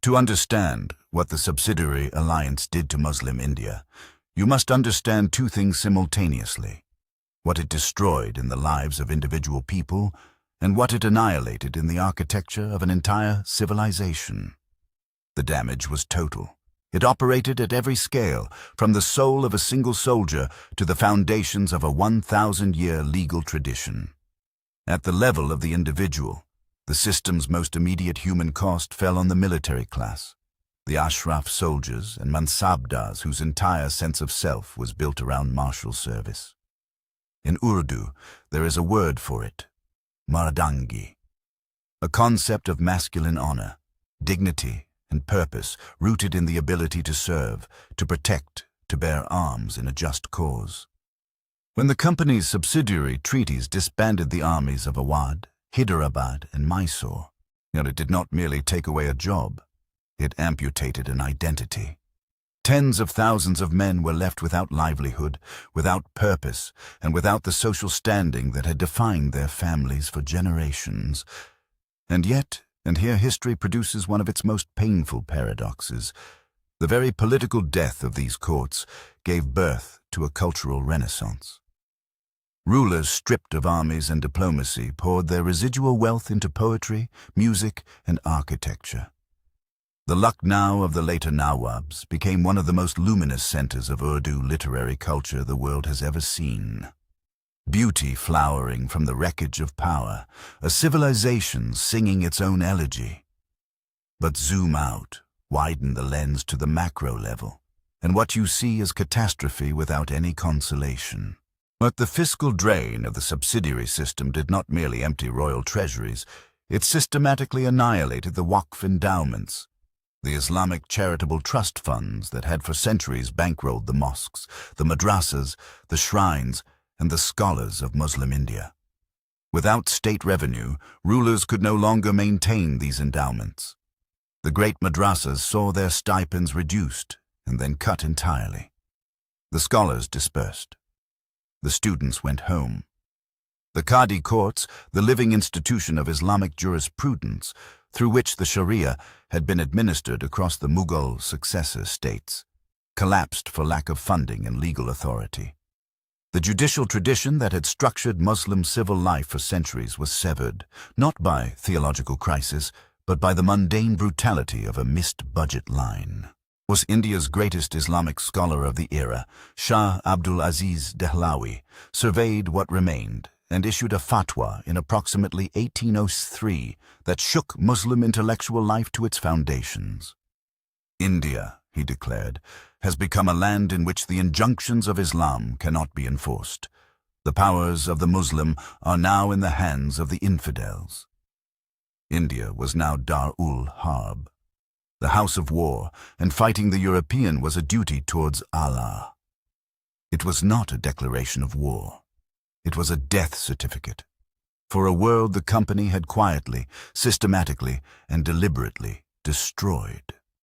To understand what the Subsidiary Alliance did to Muslim India, you must understand two things simultaneously: what it destroyed in the lives of individual people and what it annihilated in the architecture of an entire civilization. The damage was total. It operated at every scale, from the soul of a single soldier to the foundations of a 1,000-year legal tradition. At the level of the individual, the system's most immediate human cost fell on the military class, the ashraf soldiers and mansabdars whose entire sense of self was built around martial service. In Urdu, there is a word for it: Mardangi, a concept of masculine honor, dignity, and purpose rooted in the ability to serve, to protect, to bear arms in a just cause. When the company's subsidiary treaties disbanded the armies of Awadh, Hyderabad, and Mysore, yet it did not merely take away a job, it amputated an identity. Tens of thousands of men were left without livelihood, without purpose, and without the social standing that had defined their families for generations. And yet, and here history produces one of its most painful paradoxes, the very political death of these courts gave birth to a cultural renaissance. Rulers stripped of armies and diplomacy poured their residual wealth into poetry, music, and architecture. The Lucknow of the later Nawabs became one of the most luminous centers of Urdu literary culture the world has ever seen. Beauty flowering from the wreckage of power, a civilization singing its own elegy. But zoom out, widen the lens to the macro level, and what you see is catastrophe without any consolation. But the fiscal drain of the subsidiary system did not merely empty royal treasuries, it systematically annihilated the Waqf endowments, the Islamic charitable trust funds that had for centuries bankrolled the mosques, the madrasas, the shrines, and the scholars of Muslim India. Without state revenue, rulers could no longer maintain these endowments. The great madrasas saw their stipends reduced and then cut entirely. The scholars dispersed. The students went home. The Qadi courts, the living institution of Islamic jurisprudence, through which the Sharia had been administered across the Mughal successor states, collapsed for lack of funding and legal authority. The judicial tradition that had structured Muslim civil life for centuries was severed, not by theological crisis, but by the mundane brutality of a missed budget line. Was India's greatest Islamic scholar of the era, Shah Abdul Aziz Dehlawi, surveyed what remained and issued a fatwa in approximately 1803 that shook Muslim intellectual life to its foundations. India, he declared, has become a land in which the injunctions of Islam cannot be enforced. The powers of the Muslim are now in the hands of the infidels. India was now Dar-ul-Harb, the house of war, and fighting the European was a duty towards Allah. It was not a declaration of war. It was a death certificate for a world the company had quietly, systematically, and deliberately destroyed.